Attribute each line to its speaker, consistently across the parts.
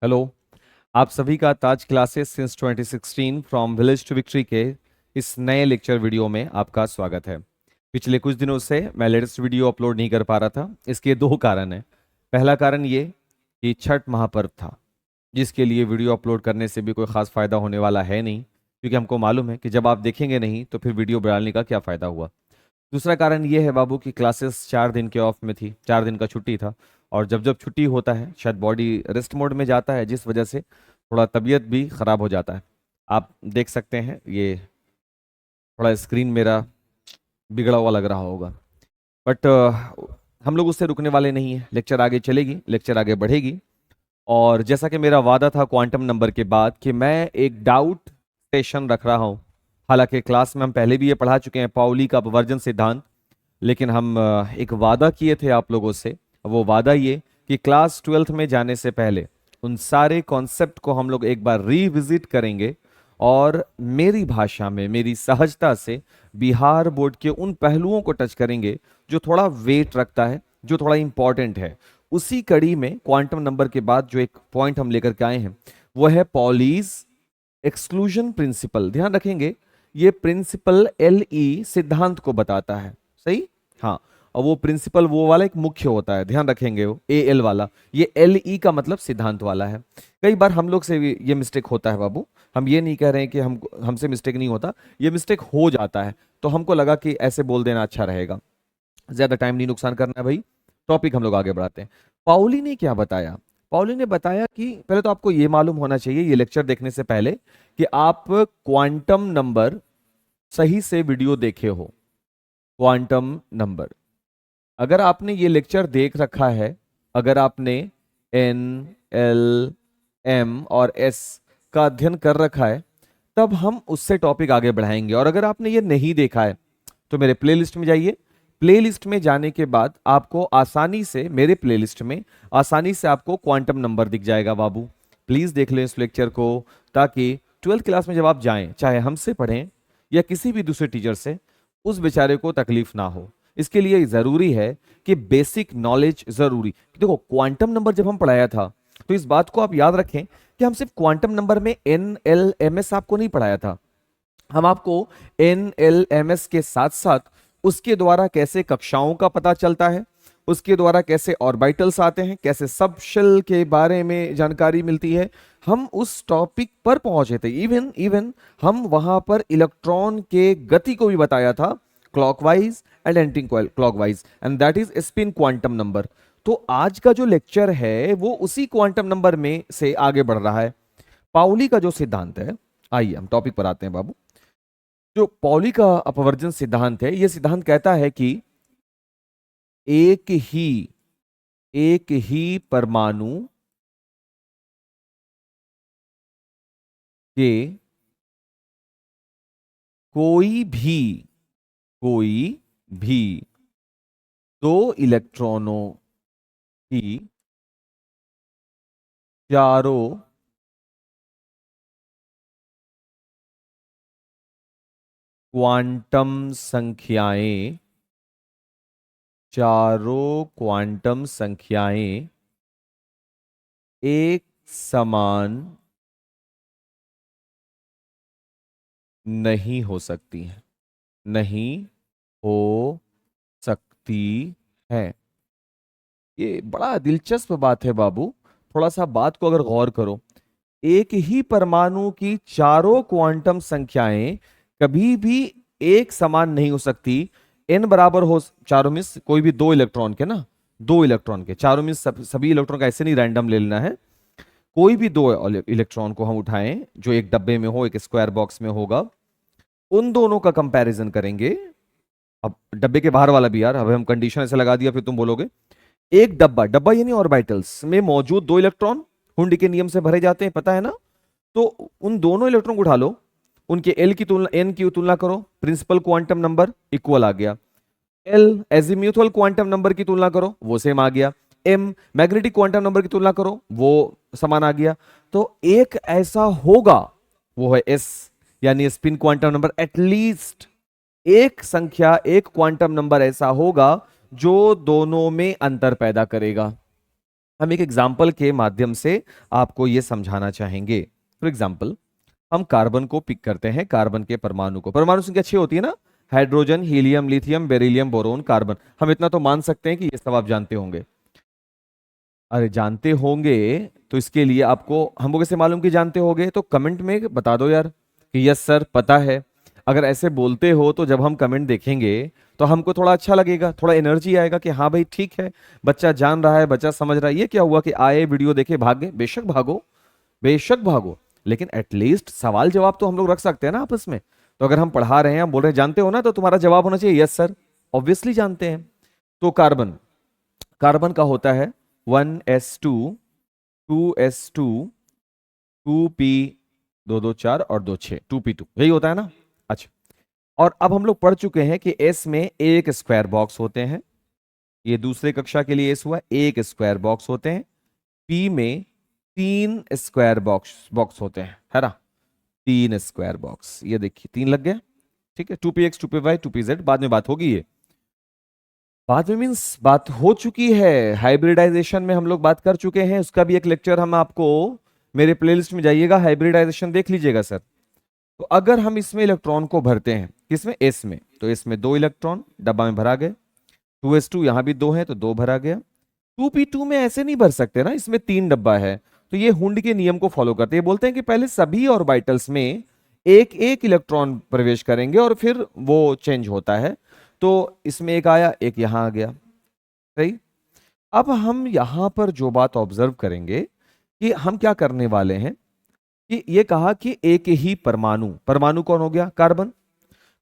Speaker 1: Hello. आप सभी का Taj classes since 2016 from village to victory के इस नए लेक्चर वीडियो में आपका स्वागत है। पिछले कुछ दिनों से मैं लेटेस्ट वीडियो अपलोड नहीं कर पा रहा था। इसके दो कारण हैं। पहला कारण ये कि छठ महापर्व था, जिसके लिए वीडियो अपलोड करने से भी कोई खास फायदा होने वाला है नहीं, क्योंकि हमको मालूम है कि जब आप देखेंगे नहीं तो फिर वीडियो बनाने का क्या फायदा हुआ। दूसरा कारण ये है बाबू कि क्लासेस 4 दिन के ऑफ में थी, 4 दिन का छुट्टी था। और जब जब छुट्टी होता है शायद बॉडी रेस्ट मोड में जाता है, जिस वजह से थोड़ा तबीयत भी खराब हो जाता है। आप देख सकते हैं, ये थोड़ा स्क्रीन मेरा बिगड़ा हुआ लग रहा होगा, बट हम लोग उससे रुकने वाले नहीं है। लेक्चर आगे चलेगी, लेक्चर आगे बढ़ेगी। और जैसा कि मेरा वादा था क्वांटम नंबर के बाद कि मैं एक डाउट सेशन रख रहा हूँ। हालांकि क्लास में हम पहले भी ये पढ़ा चुके हैं पाउली का अपवर्जन सिद्धांत, लेकिन हम एक वादा किए थे आप लोगों से। वो वादा ये कि क्लास 12th में जाने से पहले उन सारे कॉन्सेप्ट को हम लोग एक बार रिविजिट करेंगे और मेरी भाषा में मेरी सहजता से बिहार बोर्ड के उन पहलुओं को टच करेंगे जो थोड़ा वेट रखता है, जो थोड़ा इंपॉर्टेंट है। उसी कड़ी में क्वांटम नंबर के बाद जो एक पॉइंट हम लेकर के आए हैं वो है पॉलीज एक्सक्लूजन प्रिंसिपल। ध्यान रखेंगे, ये प्रिंसिपल एलई सिद्धांत को बताता है। सही, हाँ। और वो प्रिंसिपल वो वाला एक मुख्य होता है, ध्यान रखेंगे, वो ए एल वाला। ये एल ई का मतलब सिद्धांत वाला है। कई बार हम लोग से भी ये मिस्टेक होता है बाबू। हम ये नहीं कह रहे हैं कि हमसे मिस्टेक नहीं होता, ये मिस्टेक हो जाता है। तो हमको लगा कि ऐसे बोल देना अच्छा रहेगा। ज्यादा टाइम नहीं नुकसान करना है भाई। टॉपिक हम लोग आगे बढ़ाते हैं। पाउली ने क्या बताया? पाउली ने बताया कि पहले तो आपको ये मालूम होना चाहिए ये लेक्चर देखने से पहले कि आप क्वांटम नंबर सही से वीडियो देखे हो। क्वांटम नंबर, अगर आपने ये लेक्चर देख रखा है, अगर आपने एन, एल, एम और एस का अध्ययन कर रखा है, तब हम उससे टॉपिक आगे बढ़ाएंगे। और अगर आपने ये नहीं देखा है तो मेरे प्लेलिस्ट में जाइए। प्लेलिस्ट में जाने के बाद आपको आसानी से मेरे प्लेलिस्ट में आसानी से आपको क्वांटम नंबर दिख जाएगा बाबू। प्लीज देख लें इस लेक्चर को, ताकि 12th क्लास में जब आप जाएं, चाहे हमसे पढ़ें या किसी भी दूसरे टीचर से, उस बेचारे को तकलीफ ना हो। इसके लिए जरूरी है कि बेसिक नॉलेज जरूरी। देखो, क्वांटम नंबर जब हम पढ़ाया था तो इस बात को आप याद रखें कि हम सिर्फ क्वांटम नंबर में एन एल एम एस आपको नहीं पढ़ाया था। हम आपको एन एल एम एस के साथ साथ उसके द्वारा कैसे कक्षाओं का पता चलता है, उसके द्वारा कैसे ऑर्बिटल्स आते हैं, कैसे सब शेल के बारे में जानकारी मिलती है, हम उस टॉपिक पर पहुंचे थे। इवन इवन हम वहां पर इलेक्ट्रॉन के गति को भी बताया था, clockwise and anti clockwise, and that is spin quantum number. तो आज का जो लेक्चर है वो उसी क्वांटम नंबर में से आगे बढ़ रहा है। पाउली का जो सिद्धांत है, आइए हम टॉपिक पर आते हैं बाबू। जो पॉली का अपवर्जन सिद्धांत है, यह सिद्धांत कहता है कि एक ही परमाणु के कोई भी दो इलेक्ट्रॉनों की चारों क्वांटम संख्याएं, चारों क्वांटम संख्याएं एक समान नहीं हो सकती हैं, नहीं हो सकती है। ये बड़ा दिलचस्प बात है बाबू। थोड़ा सा बात को अगर गौर करो, एक ही परमाणु की चारों क्वांटम संख्याएं कभी भी एक समान नहीं हो सकती। एन बराबर हो, चारों में से कोई भी दो इलेक्ट्रॉन के ना, दो इलेक्ट्रॉन के, चारों में सभी इलेक्ट्रॉन का ऐसे नहीं रैंडम ले लेना है। कोई भी दो इलेक्ट्रॉन को हम उठाएं जो एक डब्बे में हो, एक स्क्वायर बॉक्स में होगा, उन दोनों का कंपैरिजन करेंगे। अब डब्बे के बाहर वाला भी यार, अब हम कंडीशन ऐसे लगा दिया फिर तुम बोलोगे। एक डब्बा, डब्बा यानी ऑर्बिटल्स में मौजूद दो इलेक्ट्रॉन हुंडी के नियम से भरे जाते हैं, पता है ना। तो उन दोनों इलेक्ट्रॉन को उठा लो, उनके एल की तुलना, एन की तुलना करो, प्रिंसिपल क्वांटम नंबर इक्वल आ गया। एल एजीम्यूथल क्वांटम नंबर की तुलना करो, वो सेम आ गया। एम मैग्नेटिक क्वांटम नंबर की तुलना करो, वो समान आ गया। तो एक ऐसा होगा, वो है एस, यानी स्पिन क्वांटम नंबर। एटलीस्ट एक संख्या, एक क्वांटम नंबर ऐसा होगा जो दोनों में अंतर पैदा करेगा। हम एक एग्जाम्पल के माध्यम से आपको ये समझाना चाहेंगे। फॉर एग्जाम्पल, हम कार्बन को पिक करते हैं, कार्बन के परमाणु को। परमाणु संख्या 6 होती है ना, hydrogen, helium, lithium, beryllium, boron, carbon. हम इतना तो मान सकते हैं कि ये सब आप जानते होंगे। अरे जानते होंगे, तो इसके लिए आपको हमको कैसे मालूम कि जानते होंगे? तो कमेंट में बता दो यार कि यस सर पता है। अगर ऐसे बोलते हो तो जब हम कमेंट देखेंगे तो हमको थोड़ा अच्छा लगेगा, थोड़ा एनर्जी आएगा कि हाँ भाई ठीक है, बच्चा जान रहा है, बच्चा समझ रहा है। ये क्या हुआ कि आए, वीडियो देखे, भाग गए? बेशक भागो, बेशक भागो, लेकिन एटलीस्ट सवाल जवाब तो हम लोग रख सकते हैं ना आपस में। तो अगर हम पढ़ा रहे हैं, हम बोल रहे हैं जानते हो ना, तो तुम्हारा जवाब होना चाहिए यस सर, ऑब्वियसली जानते हैं। तो कार्बन, कार्बन का होता है 1s2, 2s2, 2p, 2 2 4 और 2 6, 2p2, यही होता है ना। अच्छा, और अब हम लोग पढ़ चुके हैं कि एस में एक स्क्वायर बॉक्स होते हैं। ये दूसरे कक्षा के लिए एस हुआ, एक स्क्वायर बॉक्स होते हैं। पी में 3 स्क्वायर बॉक्स होते हैं, है ना। 3 स्क्वायर बॉक्स, ये देखिए 3 लग गया। ठीक है, 2px, 2py, 2pz, बाद में बात होगी। ये बाद में मीन्स बात हो चुकी है। हाइब्रिडाइजेशन में हम लोग बात कर चुके हैं, उसका भी एक लेक्चर हम आपको, मेरे प्लेलिस्ट में जाइएगा, हाइब्रिडाइजेशन देख लीजिएगा सर। तो अगर हम इसमें इलेक्ट्रॉन को भरते हैं, किसमें? एस में, तो एस में 2 इलेक्ट्रॉन डब्बा में भरा गए। 2s2 यहां भी 2 है तो 2 भरा गया। 2p2 में ऐसे नहीं भर सकते ना, इसमें 3 डब्बा है। तो ये हुंड के नियम को फॉलो करते हैं, बोलते हैं कि पहले सभी ऑर्बिटल्स में एक एक इलेक्ट्रॉन प्रवेश करेंगे और फिर वो चेंज होता है। तो इसमें एक आया, एक यहां आ गया, सही। अब हम यहां पर जो बात ऑब्जर्व करेंगे कि हम क्या करने वाले हैं कि ये कहा कि एक ही परमाणु, परमाणु कौन हो गया? कार्बन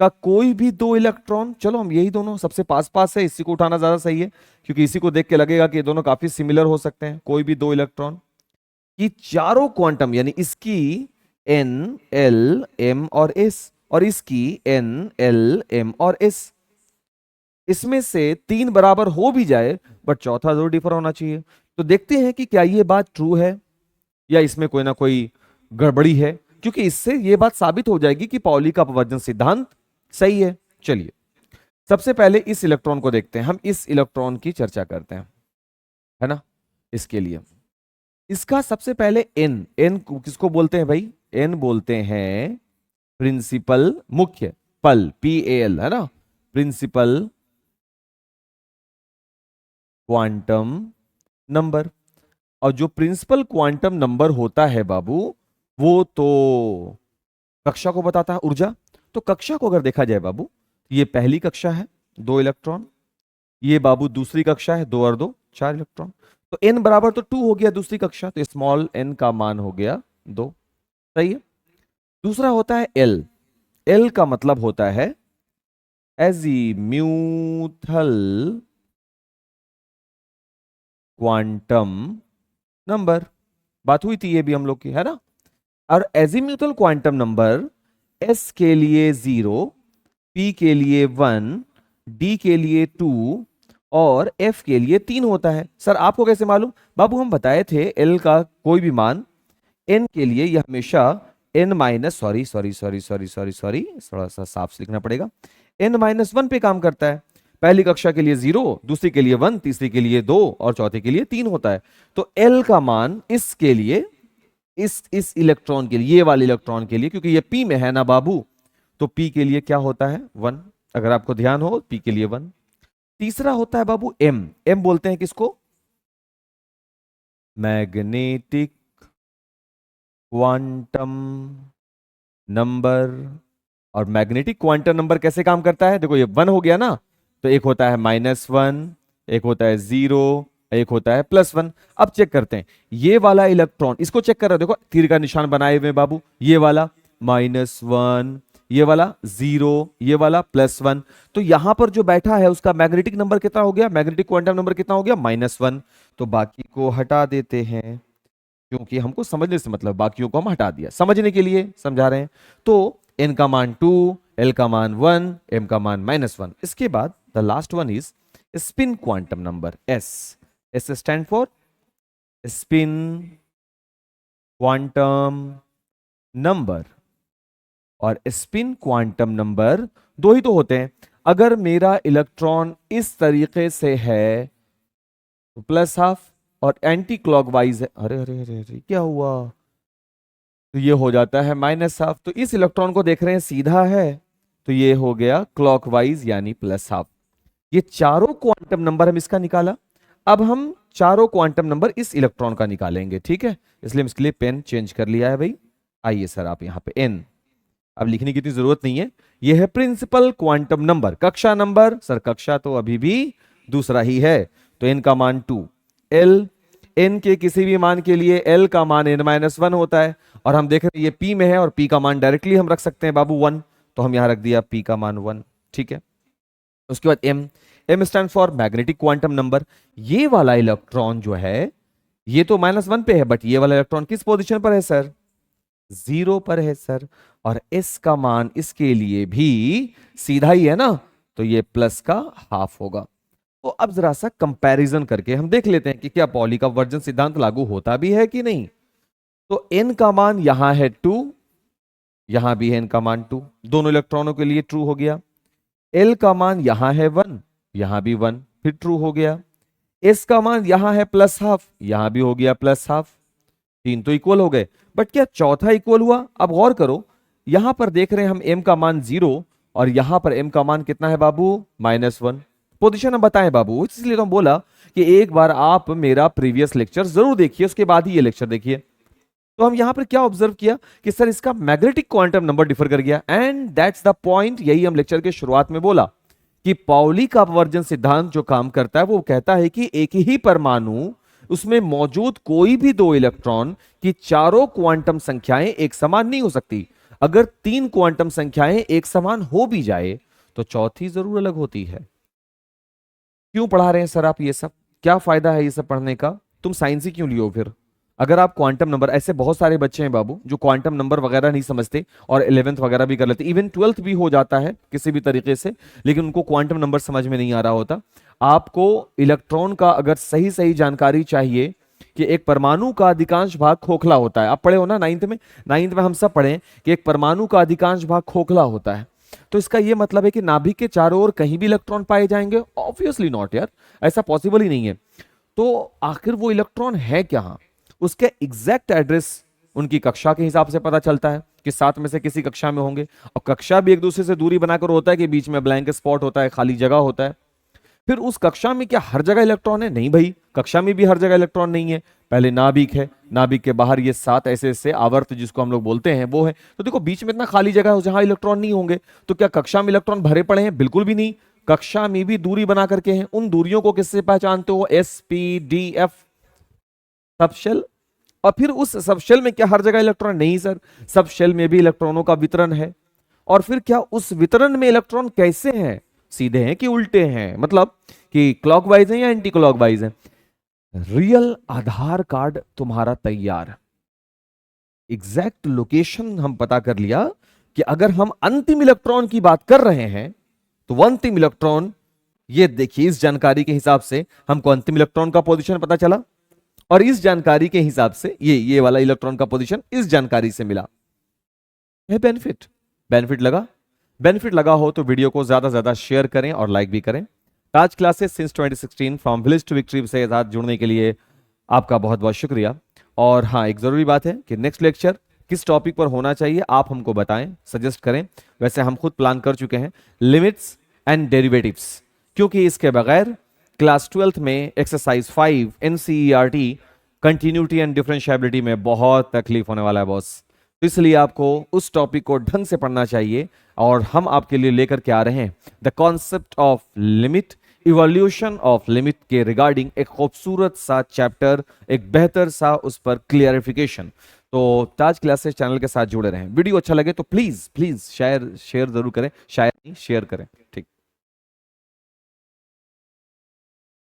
Speaker 1: का कोई भी 2 इलेक्ट्रॉन, चलो हम यही दोनों सबसे पास पास है, इसी को उठाना ज्यादा सही है, क्योंकि इसी को देख के लगेगा कि ये दोनों काफी सिमिलर हो सकते हैं। कोई भी 2 इलेक्ट्रॉन की चारों क्वांटम, यानी इसकी n, l, m और s, और इसकी n, l, m और s, इसमें से 3 बराबर हो भी जाए बट चौथा जरूर डिफर होना चाहिए। तो देखते हैं कि क्या ये बात ट्रू है या इसमें कोई ना कोई गड़बड़ी है, क्योंकि इससे ये बात साबित हो जाएगी कि पाउली का अपवर्जन सिद्धांत सही है। चलिए सबसे पहले इस इलेक्ट्रॉन को देखते हैं, हम इस इलेक्ट्रॉन की चर्चा करते हैं, है ना। इसके लिए इसका सबसे पहले एन, एन किसको बोलते हैं भाई? एन बोलते हैं प्रिंसिपल, मुख्य, पल, PAL, है ना, प्रिंसिपल क्वांटम नंबर। और जो प्रिंसिपल क्वांटम नंबर होता है बाबू, वो तो कक्षा को बताता है, ऊर्जा। तो कक्षा को अगर देखा जाए बाबू, ये पहली कक्षा है, 2 इलेक्ट्रॉन। ये बाबू दूसरी कक्षा है, 2 और 2 4 इलेक्ट्रॉन। तो n बराबर तो 2 हो गया दूसरी कक्षा, तो स्मॉल n का मान हो गया 2, सही है। दूसरा होता है l, l का मतलब होता है एजीम्यूथल क्वांटम नंबर। बात हुई थी ये भी हम लोग की, है ना। और एजीम्यूथल क्वांटम नंबर s के लिए 0, p के लिए 1, d के लिए 2 और f के लिए 3 होता है। सर आपको कैसे मालूम? बाबू हम बताए थे l का कोई भी मान n के लिए यह हमेशा n minus, sorry sorry sorry sorry sorry sorry, थोड़ा सा साफ लिखना पड़ेगा, n-1 पे काम करता है। पहली कक्षा के लिए 0, दूसरी के लिए 1, तीसरी के लिए 2 और चौथे के लिए 3 होता है। तो l का मान इसके लिए, इस इलेक्ट्रॉन के लिए, ये वाले इलेक्ट्रॉन के लिए, क्योंकि ये p में है ना बाबू, तो p के लिए क्या होता है? 1। अगर आपको ध्यान हो, p के लिए 1। तीसरा होता है बाबू m, m बोलते हैं किसको? Magnetic quantum number. और मैग्नेटिक क्वांटम नंबर कैसे काम करता है? देखो ये 1 हो गया ना, तो एक होता है -1, एक होता है 0, एक होता है +1। अब चेक करते हैं ये वाला इलेक्ट्रॉन, इसको चेक कर रहे हो, देखो तीर का निशान बनाए हुए बाबू, ये वाला -1, ये वाला 0, ये वाला +1। तो यहां पर जो बैठा है उसका मैग्नेटिक नंबर कितना हो गया? मैग्नेटिक क्वांटम नंबर कितना हो गया? -1। तो बाकी को हटा देते हैं, क्योंकि हमको समझने से मतलब, बाकियों को हम हटा दिया, समझने के लिए समझा रहे हैं। तो n का मान 2, l का मान 1, m का मान -1। इसके बाद the last one is spin quantum number, s, s stand for spin quantum number. और स्पिन क्वांटम नंबर दो ही तो होते हैं। अगर मेरा इलेक्ट्रॉन इस तरीके से है तो +½ और एंटी क्लॉकवाइज है, अरे अरे अरे अरे क्या हुआ, तो ये हो जाता है माइनस हाफ। तो इस इलेक्ट्रॉन को देख रहे हैं सीधा है, तो ये हो गया क्लॉकवाइज यानी प्लस हाफ। ये चारों क्वांटम नंबर हम इसका निकाला। अब हम चारों क्वांटम नंबर इस इलेक्ट्रॉन का निकालेंगे, ठीक है, इसलिए हम इसके लिए पेन चेंज कर लिया है भाई। आइए सर आप यहाँ पे एन, अब लिखने की इतनी जरूरत नहीं है, ये है प्रिंसिपल क्वांटम नंबर। कक्षा नंबर, सर कक्षा तो अभी भी दूसरा ही है, तो एन का मान 2। एल, एन के किसी भी मान के लिए एल का मान n-1 होता है, और हम देख रहे हैं ये पी में है और पी का मान डायरेक्टली हम रख सकते हैं बाबू 1, तो हम यहां रख दिया पी का मान 1, ठीक है। उसके बाद M, M stand for magnetic quantum number. ये वाला इलेक्ट्रॉन जो है ये तो -1 पे है, बट ये वाला इलेक्ट्रॉन किस पोजीशन पर है सर, 0 पर है सर, और एस का मान इसके लिए भी सीधा ही है ना, तो ये प्लस का हाफ होगा। तो अब जरा सा कंपैरिजन करके हम देख लेते हैं कि क्या पॉली का वर्जन सिद्धांत लागू होता भी है कि नहीं। तो n का मान यहां है 2, यहां भी है n का मान 2, दोनों इलेक्ट्रॉनों के लिए ट्रू हो गया। l का मान यहां है 1, यहां भी 1, फिर ट्रू हो गया। s का मान यहां है प्लस हाफ, यहां भी हो गया प्लस हाफ, तीन तो इक्वल हो गए, बट क्या चौथा इक्वल हुआ। अब गौर करो, यहां पर देख रहे हैं हम m का मान 0 और यहां पर m का मान कितना है बाबू, -1। पोजीशन हम बताएं बाबू, इसलिए तो हम बोला कि एक बार आप मेरा प्रीवियस लेक्चर जरूर देखिए, उसके बाद ही ये लेक्चर देखिए। तो हम यहां पर क्या ऑब्जर्व किया कि सर इसका मैग्नेटिक क्वांटम नंबर डिफर कर गया, एंड दैट्स द पॉइंट। यही हम लेक्चर के शुरुआत में बोला कि पाउली का अपवर्जन सिद्धांत जो काम करता है वो कहता है कि एक ही परमाणु, उसमें मौजूद कोई भी दो इलेक्ट्रॉन की चारों क्वांटम संख्याएं एक समान नहीं हो सकती। अगर 3 क्वांटम संख्याएं एक समान हो भी जाए तो चौथी जरूर अलग होती है। क्यों पढ़ा रहे हैं सर आप ये सब, क्या फायदा है ये सब पढ़ने का, तुम साइंस ही क्यों लियो फिर। अगर आप क्वांटम नंबर, ऐसे बहुत सारे बच्चे हैं बाबू जो क्वांटम नंबर वगैरह नहीं समझते और 11th वगैरह भी कर लेते, इवन 12th भी हो जाता है किसी भी तरीके से, लेकिन उनको क्वांटम नंबर समझ में नहीं आ रहा होता। आपको इलेक्ट्रॉन का अगर सही सही जानकारी चाहिए कि एक परमाणु का अधिकांश भाग खोखला होता है, आप पढ़े हो ना 9th में, 9th में हम सब पढ़े कि एक परमाणु का अधिकांश भाग खोखला होता है, तो इसका यह मतलब है कि नाभिक के चारों ओर कहीं भी इलेक्ट्रॉन पाए जाएंगे, ऑब्वियसली नॉट यार, ऐसा पॉसिबल ही नहीं है। तो आखिर वो इलेक्ट्रॉन है क्या, उसके एग्जैक्ट एड्रेस उनकी कक्षा के हिसाब से पता चलता है कि 7 में से किसी कक्षा में होंगे, और कक्षा भी एक दूसरे से दूरी बनाकर होता है कि बीच में ब्लैंक स्पॉट होता है, खाली जगह होता है। फिर उस कक्षा में क्या हर जगह इलेक्ट्रॉन है, नहीं भाई, कक्षा में भी हर जगह इलेक्ट्रॉन नहीं है। पहले नाभिक है, नाभिक के बाहर ये 7 ऐसे ऐसे आवर्त जिसको हम लोग बोलते हैं वो है, तो देखो बीच में इतना खाली जगह है जहां इलेक्ट्रॉन नहीं होंगे। तो क्या कक्षा में इलेक्ट्रॉन भरे पड़े हैं, बिल्कुल भी नहीं, कक्षा में भी दूरी बना करके हैं। उन दूरियों को किससे पहचानते हो, SPDF, सबशेल। और फिर उस सबशेल में क्या हर जगह इलेक्ट्रॉन, नहीं सर, सबशेल में भी इलेक्ट्रॉनों का वितरण है। और फिर क्या उस वितरण में इलेक्ट्रॉन कैसे हैं, सीधे हैं कि उल्टे हैं, मतलब कि क्लॉकवाइज हैं या एंटी क्लॉकवाइज हैं। रियल आधार कार्ड तुम्हारा तैयार, एग्जैक्ट लोकेशन हम पता कर लिया कि अगर हम अंतिम इलेक्ट्रॉन की बात कर रहे हैं तो वो अंतिम इलेक्ट्रॉन, ये देखिए इस जानकारी के हिसाब से हमको अंतिम इलेक्ट्रॉन का पोजीशन पता चला, और इस जानकारी के हिसाब से ये वाला इलेक्ट्रॉन का पोजीशन इस जानकारी से मिला है। बेनिफिट, बेनिफिट लगा, बेनिफिट लगा हो तो वीडियो को ज्यादा ज्यादा शेयर करें और लाइक भी करें। Taj classes since 2016 from village to victory से साथ जुड़ने के लिए आपका बहुत बहुत शुक्रिया। और हाँ, एक जरूरी बात है कि नेक्स्ट लेक्चर किस टॉपिक पर होना चाहिए आप हमको बताएं, सजेस्ट करें। वैसे हम खुद प्लान कर चुके हैं, लिमिट्स एंड डेरिवेटिव्स, क्योंकि इसके बगैर क्लास 12th में exercise 5 NCERT continuity and differentiability में बहुत तकलीफ होने वाला है बॉस। तो इसलिए आपको उस टॉपिक को ढंग से पढ़ना चाहिए, और हम आपके लिए लेकर के आ रहे हैं the concept of limit, evolution of limit के रिगार्डिंग एक खूबसूरत सा चैप्टर, एक बेहतर सा उस पर क्लियरिफिकेशन। तो ताज क्लासेस चैनल के साथ जुड़े रहें। वीडियो अच्छा लगे तो प्लीज प्लीज शेयर जरूर करें, शायद शेयर करें, ठीक।